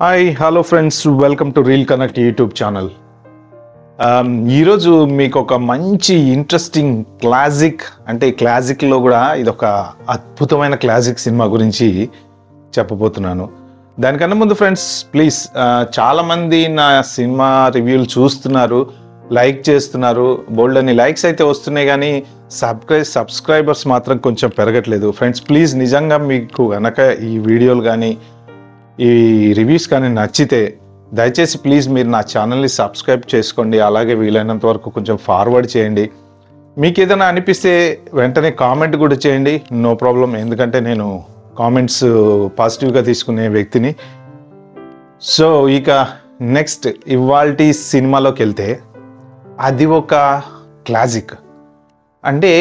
Hi hello friends, welcome to reel connect YouTube channel. ఈరోజు మీకు ఒక మంచి ఇంట్రెస్టింగ్ క్లాసిక్లో కూడా ఇది ఒక అద్భుతమైన క్లాసిక్ సినిమా గురించి చెప్పబోతున్నాను. దానికన్నా ముందు ఫ్రెండ్స్ ప్లీజ్, చాలామంది నా సినిమా రివ్యూలు చూస్తున్నారు, లైక్ చేస్తున్నారు, బోల్డ్ అని లైక్స్ అయితే వస్తున్నాయి, కానీ సబ్స్క్రైబర్స్ మాత్రం కొంచెం పెరగట్లేదు. ఫ్రెండ్స్ ప్లీజ్, నిజంగా మీకు కనుక ఈ వీడియోలు కానీ ఈ రివ్యూస్ కానీ నచ్చితే దయచేసి ప్లీజ్ మీరు నా ఛానల్ని సబ్స్క్రైబ్ చేసుకోండి. అలాగే వీలైనంత వరకు కొంచెం ఫార్వర్డ్ చేయండి. మీకు ఏదైనా అనిపిస్తే వెంటనే కామెంట్ కూడా చేయండి, నో ప్రాబ్లం. ఎందుకంటే నేను కామెంట్స్ పాజిటివ్గా తీసుకునే వ్యక్తిని. సో ఇక నెక్స్ట్ ఇవాల్టి సినిమాలోకి వెళ్తే, అది ఒక క్లాసిక్. అంటే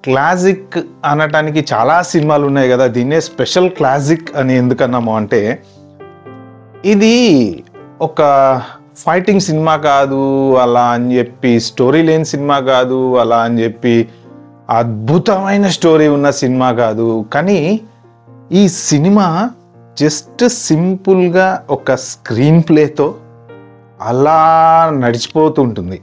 క్లాసిక్ అనటానికి చాలా సినిమాలు ఉన్నాయి కదా, దీన్నే స్పెషల్ క్లాసిక్ అని ఎందుకన్నాము అంటే, ఇది ఒక ఫైటింగ్ సినిమా కాదు అలా అని చెప్పి, స్టోరీ లేని సినిమా కాదు అలా అని చెప్పి, అద్భుతమైన స్టోరీ ఉన్న సినిమా కాదు. కానీ ఈ సినిమా జస్ట్ సింపుల్గా ఒక స్క్రీన్ ప్లేతో అలా నడిచిపోతుంటుంది.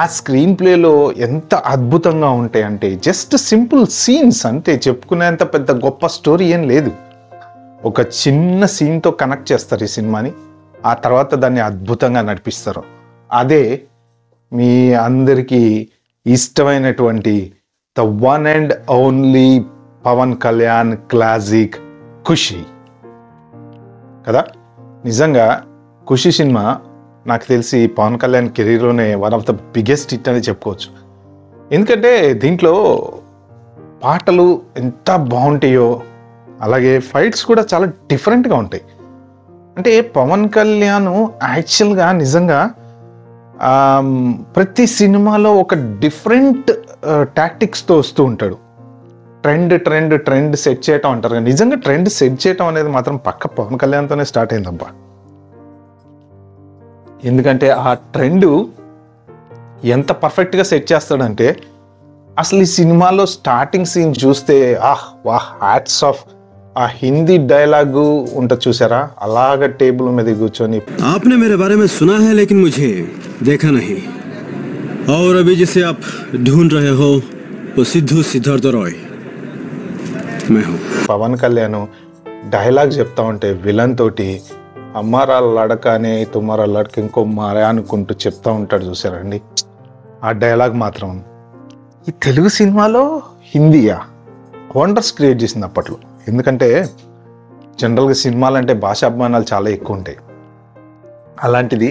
ఆ స్క్రీన్ ప్లేలో ఎంత అద్భుతంగా ఉంటాయి అంటే, జస్ట్ సింపుల్ సీన్స్ అంతే, చెప్పుకునేంత పెద్ద గొప్ప స్టోరీ ఏం లేదు. ఒక చిన్న సీన్తో కనెక్ట్ చేస్తారు ఈ సినిమాని, ఆ తర్వాత దాన్ని అద్భుతంగా నడిపిస్తారు. అదే మీ అందరికీ ఇష్టమైనటువంటి the one and only Pawan Kalyan classic Kushi కదా. నిజంగా ఖుషి సినిమా నాకు తెలిసి పవన్ కళ్యాణ్ కెరీర్లోనే one of the biggest hit అని చెప్పుకోవచ్చు. ఎందుకంటే దీంట్లో పాటలు ఎంత బాగుంటాయో, అలాగే ఫైట్స్ కూడా చాలా డిఫరెంట్గా ఉంటాయి. అంటే పవన్ కళ్యాణ్ యాక్చువల్గా నిజంగా ప్రతి సినిమాలో ఒక డిఫరెంట్ టాక్టిక్స్తో వస్తూ ఉంటాడు. ట్రెండ్ సెట్ చేయటం అంటారు, నిజంగా ట్రెండ్ సెట్ చేయటం అనేది మాత్రం పక్క పవన్ కళ్యాణ్తోనే స్టార్ట్ అయిందబ్బా. ఎందుకంటే ఆ ట్రెండ్ ఎంత పర్ఫెక్ట్గా సెట్ చేస్తాడంటే, అసలు ఈ సినిమాలో స్టార్టింగ్ సీన్ చూస్తే వాహ్ హ్యాట్స్ ఆఫ్. ఆ హిందీ డైలాగు ఉంటుంది చూసారా, అలాగ టేబుల్ మీద కూర్చొని, आपने मेरे बारे में सुना है लेकिन मुझे देखा नहीं, और अभी जिसे आप ढूंढ रहे हो वो सिद्धार्थ रॉय मैं हूं. పవన్ కళ్యాణ్ డైలాగ్ చెప్తా ఉంటే విలన్ తోటి, అమ్మారా లడకనే తుమ్మారా లడక ఇంకో మారా అనుకుంటూ చెప్తా ఉంటాడు చూసారండి. ఆ డైలాగ్ మాత్రం ఈ తెలుగు సినిమాలో హిందీయా వండర్స్ క్రియేట్ చేసింది అప్పట్లో. ఎందుకంటే జనరల్గా సినిమాలు అంటే భాషాభిమానాలు చాలా ఎక్కువ ఉంటాయి. అలాంటిది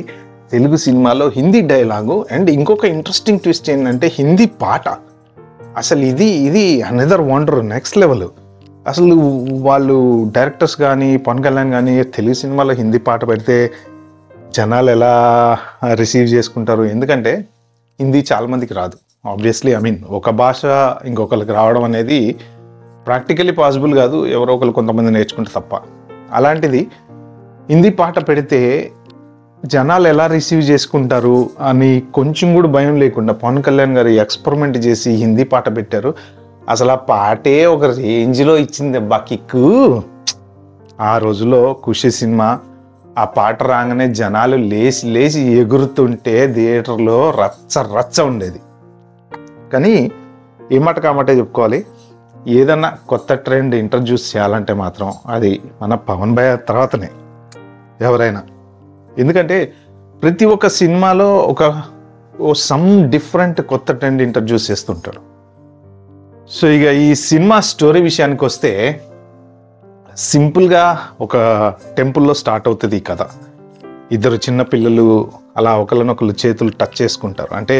తెలుగు సినిమాలో హిందీ డైలాగు అండ్ ఇంకొక ఇంట్రెస్టింగ్ ట్విస్ట్ ఏంటంటే హిందీ పాట. అసలు ఇది అనదర్ వండర్, నెక్స్ట్ లెవెల్. అసలు వాళ్ళు డైరెక్టర్స్ కానీ పవన్ కళ్యాణ్ కానీ తెలుగు సినిమాలో హిందీ పాట పెడితే జనాలు ఎలా రిసీవ్ చేసుకుంటారు. ఎందుకంటే హిందీ చాలామందికి రాదు ఆబ్వియస్లీ. ఒక భాష ఇంకొకరికి రావడం అనేది ప్రాక్టికలీ పాసిబుల్ కాదు, ఎవరో ఒకరు కొంతమంది నేర్చుకుంటే తప్ప. అలాంటిది హిందీ పాట పెడితే జనాలు ఎలా రిసీవ్ చేసుకుంటారు అని కొంచెం కూడా భయం లేకుండా పవన్ కళ్యాణ్ గారు ఎక్స్పెరిమెంట్ చేసి హిందీ పాట పెట్టారు. అసలు ఆ పాటే ఒక రేంజ్లో ఇచ్చింది అబ్బా కిక్కు. ఆ రోజులో ఖుషి సినిమా ఆ పాట రాగానే జనాలు లేచి ఎగురుతుంటే థియేటర్లో రచ్చ ఉండేది. కానీ ఏమాట కామాటే చెప్పుకోవాలి, ఏదన్నా కొత్త ట్రెండ్ ఇంట్రడ్యూస్ చేయాలంటే మాత్రం అది మన పవన్ భయ్య తర్వాతనే ఎవరైనా. ఎందుకంటే ప్రతి ఒక్క సినిమాలో సమ్ డిఫరెంట్ కొత్త ట్రెండ్ ఇంట్రడ్యూస్ చేస్తుంటాడు. సో ఇక ఈ సినిమా స్టోరీ విషయానికి వస్తే, సింపుల్గా ఒక టెంపుల్లో స్టార్ట్ అవుతుంది ఈ కథ. ఇద్దరు చిన్న పిల్లలు అలా ఒకళ్ళనొకళ్ళు చేతులు టచ్ చేసుకుంటారు. అంటే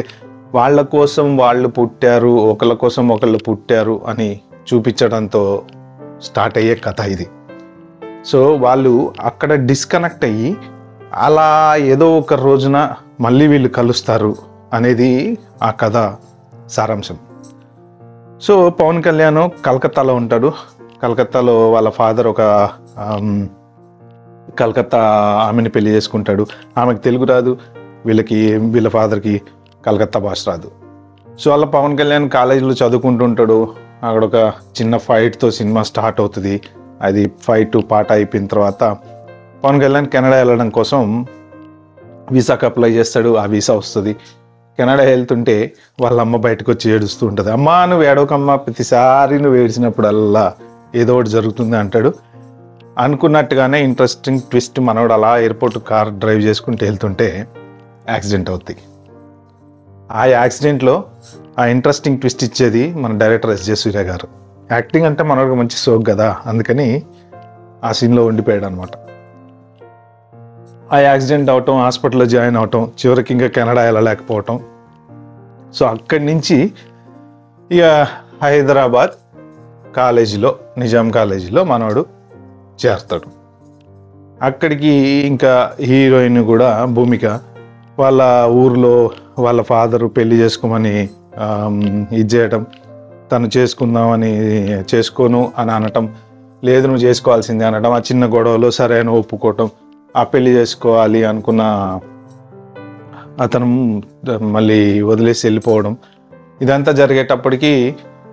వాళ్ళ కోసం వాళ్ళు పుట్టారు, ఒకళ్ళ కోసం ఒకళ్ళు పుట్టారు అని చూపించడంతో స్టార్ట్ అయ్యే కథ ఇది. సో వాళ్ళు అక్కడ డిస్కనెక్ట్ అయ్యి అలా ఏదో ఒక రోజున మళ్ళీ వీళ్ళు కలుస్తారు అనేది ఆ కథ సారాంశం. సో పవన్ కళ్యాణ్ కలకత్తాలో ఉంటాడు. కలకత్తాలో వాళ్ళ ఫాదర్ ఒక కలకత్తా ఆమెని పెళ్లి చేసుకుంటాడు. ఆమెకు తెలుగు రాదు, వీళ్ళ ఫాదర్కి కలకత్తా భాష రాదు. సో అలా పవన్ కళ్యాణ్ కాలేజీలో చదువుకుంటుంటాడు. అక్కడ ఒక చిన్న ఫైట్తో సినిమా స్టార్ట్ అవుతుంది. అది ఫైట్ పాట అయిపోయిన తర్వాత పవన్ కళ్యాణ్ కెనడా వెళ్ళడం కోసం వీసాకి అప్లై చేస్తాడు. ఆ వీసా వస్తుంది. కెనడా వెళ్తుంటే వాళ్ళ అమ్మ బయటకు వచ్చి ఏడుస్తూ ఉంటుంది. అమ్మా నువ్వు ఏడవకమ్మా, ప్రతిసారి నువ్వు ఏడ్చినప్పుడల్లా ఏదో ఒకటి జరుగుతుంది అంటాడు. అనుకున్నట్టుగానే ఇంట్రెస్టింగ్ ట్విస్ట్, మనోడు అలా ఎయిర్పోర్ట్ కార్ డ్రైవ్ చేసుకుంటూ వెళ్తుంటే యాక్సిడెంట్ అవుతుంది. ఆ యాక్సిడెంట్లో ఆ ఇంట్రెస్టింగ్ ట్విస్ట్ ఇచ్చేది మన డైరెక్టర్ ఎస్జే సూర్య గారు. యాక్టింగ్ అంటే మనోడికి మంచి సోక్ కదా, అందుకని ఆ సీన్లో ఉండిపోయాడు అనమాట. ఆ యాక్సిడెంట్ అవటం, హాస్పిటల్లో జాయిన్ అవటం, చివరికి ఇంకా కెనడా వెళ్ళలేకపోవటం. సో అక్కడి నుంచి ఇక హైదరాబాద్ కాలేజీలో, నిజాం కాలేజీలో మనోడు చేరతాడు. అక్కడికి ఇంకా హీరోయిన్ కూడా భూమిక వాళ్ళ ఊర్లో వాళ్ళ ఫాదరు పెళ్లి చేసుకోమని ఇది చేయటం, తను చేసుకోను అని అనటం, లేదు నువ్వు చేసుకోవాల్సిందే అనటం, ఆ చిన్న గొడవలో సరే అని ఒప్పుకోవటం, ఆ పెళ్లి చేసుకోవాలి అనుకున్న అతను మళ్ళీ వదిలేసి వెళ్ళిపోవడం, ఇదంతా జరిగేటప్పటికి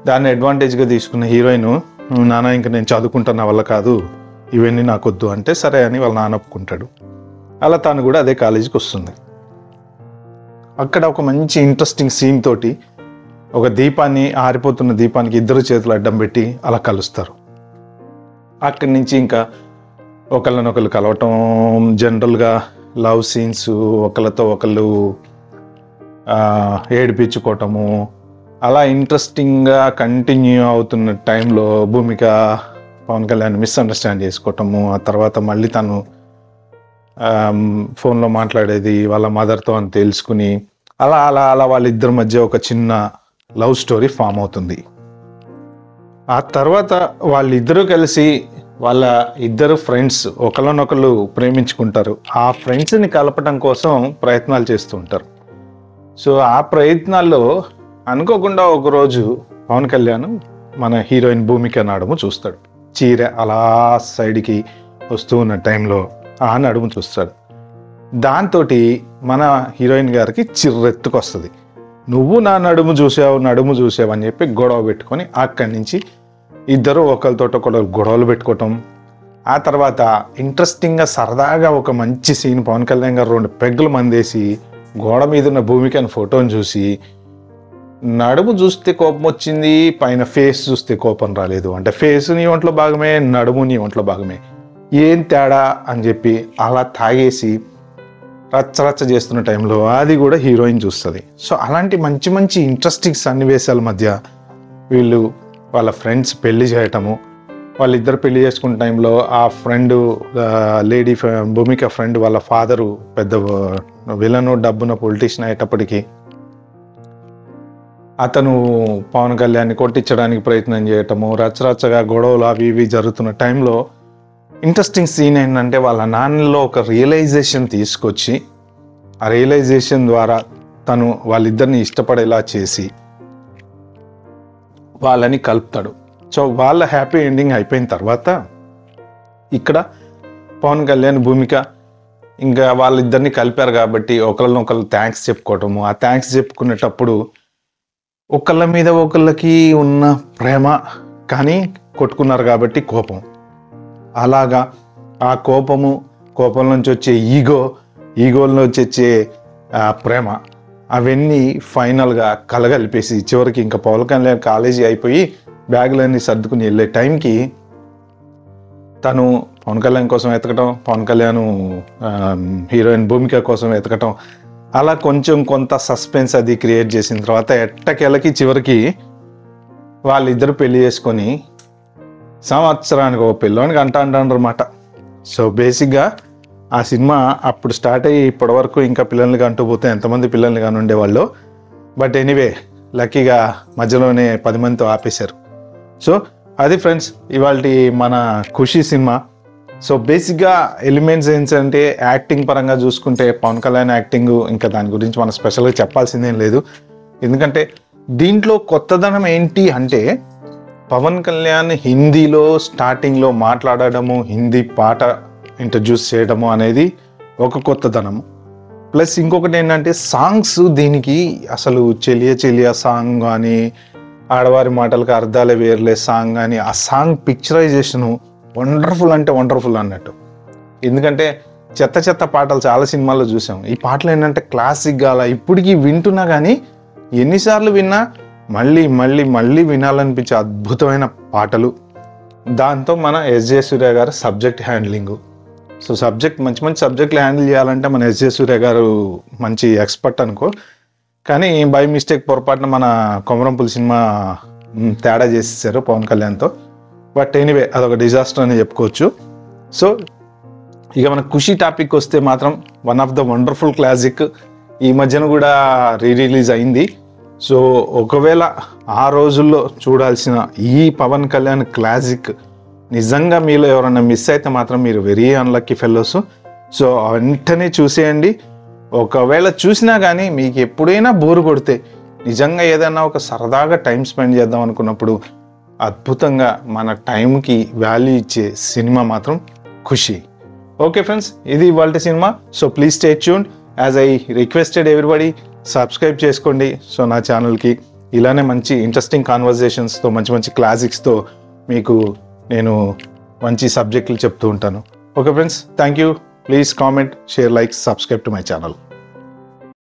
దాన్ని అడ్వాంటేజ్గా తీసుకున్న హీరోయిన్, నాన్న ఇంకా నేను చదువుకుంటాను, నా వల్ల కాదు, ఇవన్నీ నాకు వద్దు అంటే సరే అని వాళ్ళ నాన్న ఒప్పుకుంటాడు. అలా తాను కూడా అదే కాలేజీకి వస్తుంది. అక్కడ ఒక మంచి ఇంట్రెస్టింగ్ సీన్ తోటి ఒక దీపాన్ని, ఆరిపోతున్న దీపానికి ఇద్దరు చేతులు అడ్డం పెట్టి అలా కలుస్తారు. అక్కడి నుంచి ఇంకా ఒకళ్ళనొకళ్ళు కలవటం, జనరల్గా లవ్ సీన్స్, ఒకళ్ళతో ఒకళ్ళు ఏడిపించుకోవటము, అలా ఇంట్రెస్టింగ్గా కంటిన్యూ అవుతున్న టైంలో భూమిక పవన్ కళ్యాణ్ మిస్అండర్స్టాండ్ చేసుకోవటము, ఆ తర్వాత మళ్ళీ తను ఫోన్లో మాట్లాడేది వాళ్ళ మదర్తో అని తెలుసుకుని అలా అలా అలా వాళ్ళిద్దరి మధ్య ఒక చిన్న లవ్ స్టోరీ ఫామ్ అవుతుంది. ఆ తర్వాత వాళ్ళిద్దరూ కలిసి వాళ్ళ ఇద్దరు ఫ్రెండ్స్ ఒకళ్ళనొకళ్ళు ప్రేమించుకుంటారు. ఆ ఫ్రెండ్స్ని కలపడం కోసం ప్రయత్నాలు చేస్తూ ఉంటారు. సో ఆ ప్రయత్నాల్లో అనుకోకుండా ఒకరోజు పవన్ కళ్యాణ్ మన హీరోయిన్ భూమిక నడుము చూస్తాడు. చీర అలా సైడ్కి వస్తూ ఉన్న టైంలో ఆ నడుము చూస్తాడు. దాంతో మన హీరోయిన్ గారికి చిర్రెత్తుకొస్తుంది. నువ్వు నా నడుము చూసావు అని చెప్పి గొడవ పెట్టుకొని అక్కడి నుంచి ఇద్దరు ఒకరితో గొడవలు పెట్టుకోవటం. ఆ తర్వాత ఇంట్రెస్టింగ్గా సరదాగా ఒక మంచి సీన్, పవన్ కళ్యాణ్ గారు 2 పెగ్గులు మందేసి గోడ మీద ఉన్న భూమికని ఫోటోని చూసి, నడుము చూస్తే కోపం వచ్చింది, పైన ఫేస్ చూస్తే కోపం రాలేదు, అంటే ఫేస్ నీ ఒంట్లో భాగమే, నడుము నీ ఒంట్లో భాగమే, ఏం తేడా అని చెప్పి అలా తాగేసి రచ్చరచ్చ చేస్తున్న టైంలో అది కూడా హీరోయిన్ చూస్తుంది. సో అలాంటి మంచి మంచి ఇంట్రెస్టింగ్ సన్నివేశాల మధ్య వీళ్ళు వాళ్ళ ఫ్రెండ్స్ పెళ్లి చేయటము, వాళ్ళిద్దరు పెళ్లి చేసుకున్న టైంలో ఆ ఫ్రెండ్ లేడీ భూమిక ఫ్రెండ్ వాళ్ళ ఫాదరు పెద్ద విలను, డబ్బున పొలిటీషియన్ అయ్యేటప్పటికీ అతను పవన్ కళ్యాణ్ని కొట్టించడానికి ప్రయత్నం చేయటము, రచ్చరచ్చగా గొడవలు అవి ఇవి జరుగుతున్న టైంలో ఇంట్రెస్టింగ్ సీన్ ఏంటంటే వాళ్ళ నాన్నలో ఒక రియలైజేషన్ తీసుకొచ్చి, ఆ రియలైజేషన్ ద్వారా తను వాళ్ళిద్దరిని ఇష్టపడేలా చేసి వాళ్ళని కలుపుతాడు. సో వాళ్ళ హ్యాపీ ఎండింగ్ అయిపోయిన తర్వాత ఇక్కడ పవన్ కళ్యాణ్ భూమిక ఇంకా వాళ్ళిద్దరిని కలిపారు కాబట్టి ఒకళ్ళనొకళ్ళు థ్యాంక్స్ చెప్పుకోవటము, ఆ థ్యాంక్స్ చెప్పుకునేటప్పుడు ఒకళ్ళ మీద ఒకళ్ళకి ఉన్న ప్రేమ కానీ కొట్టుకున్నారు కాబట్టి కోపం, అలాగా ఆ కోపం నుంచి వచ్చే ఈగోల నుంచి వచ్చే ప్రేమ, అవన్నీ ఫైనల్గా కలగలిపేసి చివరికి ఇంకా పవన్ కళ్యాణ్ కాలేజీ అయిపోయి బ్యాగులన్నీ సర్దుకుని వెళ్ళే టైంకి తను పవన్ కళ్యాణ్ కోసం వెతకటం, పవన్ కళ్యాణ్ హీరోయిన్ భూమిక కోసం వెతకటం, అలా కొంచెం కొంత సస్పెన్స్ అది క్రియేట్ చేసిన తర్వాత ఎట్టకెళ్ళకి చివరికి వాళ్ళిద్దరు పెళ్లి చేసుకొని సంవత్సరానికి ఒక పిల్లోనికి అంటారన్నమాట. సో బేసిక్గా ఆ సినిమా అప్పుడు స్టార్ట్ అయ్యి ఇప్పటి వరకు ఇంకా పిల్లల్ని అంటూ పోతే ఎంతమంది పిల్లల్ని కానీ ఉండేవాళ్ళు. బట్ ఎనీవే లక్కీగా మధ్యలోనే 10 మందితో ఆపేశారు. సో అది ఫ్రెండ్స్ ఇవాళ మన ఖుషి సినిమా. సో బేసిక్గా ఎలిమెంట్స్ ఏంటంటే యాక్టింగ్ పరంగా చూసుకుంటే పవన్ కళ్యాణ్ యాక్టింగ్ ఇంకా దాని గురించి మనం స్పెషల్గా చెప్పాల్సిందేం లేదు. ఎందుకంటే దీంట్లో కొత్తదనం ఏంటి అంటే పవన్ కళ్యాణ్ హిందీలో స్టార్టింగ్లో మాట్లాడడము, హిందీ పాట ఇంట్రడ్యూస్ చేయడము అనేది ఒక కొత్తదనము. ప్లస్ ఇంకొకటి ఏంటంటే సాంగ్స్ దీనికి అసలు చెలియా సాంగ్ కానీ, ఆడవారి మాటలకు అర్థాలే వేర్లే సాంగ్ కానీ, ఆ సాంగ్ పిక్చరైజేషను వండర్ఫుల్ అంటే వండర్ఫుల్ అన్నట్టు. ఎందుకంటే చెత్త చెత్త పాటలు చాలా సినిమాల్లో చూసాం. ఈ పాటలు ఏంటంటే క్లాసిక్గా అలా ఇప్పటికీ వింటున్నా కానీ ఎన్నిసార్లు విన్నా మళ్ళీ మళ్ళీ మళ్ళీ వినాలనిపించే అద్భుతమైన పాటలు. దాంతో మన ఎస్జే సూర్య గారు సబ్జెక్ట్ హ్యాండ్లింగు. సో మంచి మంచి సబ్జెక్టులు హ్యాండిల్ చేయాలంటే మన ఎస్జే సూర్య గారు మంచి ఎక్స్పర్ట్ అనుకో. కానీ బై మిస్టేక్ పొరపాటున మన కొమరంపుల్ సినిమా తేడా చేసేసారు పవన్ కళ్యాణ్తో. బట్ ఎనీవే అదొక డిజాస్టర్ అని చెప్పుకోవచ్చు. సో ఇక మన ఖుషి టాపిక్ వస్తే మాత్రం one of the wonderful classic ఈ మధ్యన కూడా రిలీజ్ అయింది. సో ఒకవేళ ఆ రోజుల్లో చూడాల్సిన ఈ పవన్ కళ్యాణ్ క్లాసిక్ నిజంగా మీలో ఎవరైనా మిస్ అయితే మాత్రం మీరు వెరీ అన్లక్కీ ఫెలోస్. సో వెంటనే చూసేయండి. ఒకవేళ చూసినా కానీ మీకు ఎప్పుడైనా బోరు కొడితే నిజంగా ఏదైనా ఒక సరదాగా టైం స్పెండ్ చేద్దాం అనుకున్నప్పుడు అద్భుతంగా మన టైంకి వాల్యూ ఇచ్చే సినిమా మాత్రం ఖుషి. ఓకే ఫ్రెండ్స్, ఇది ఇవాల్టి cinema. So please stay tuned. As I requested everybody subscribe చేసుకోండి. సో నా ఛానల్కి ఇలానే మంచి ఇంట్రెస్టింగ్ కాన్వర్జేషన్స్తో మంచి మంచి క్లాసిక్స్తో మీకు నేను మంచి సబ్జెక్టులు చెప్తూ ఉంటాను. Okay friends, thank you. Please comment, share, like, subscribe to my channel.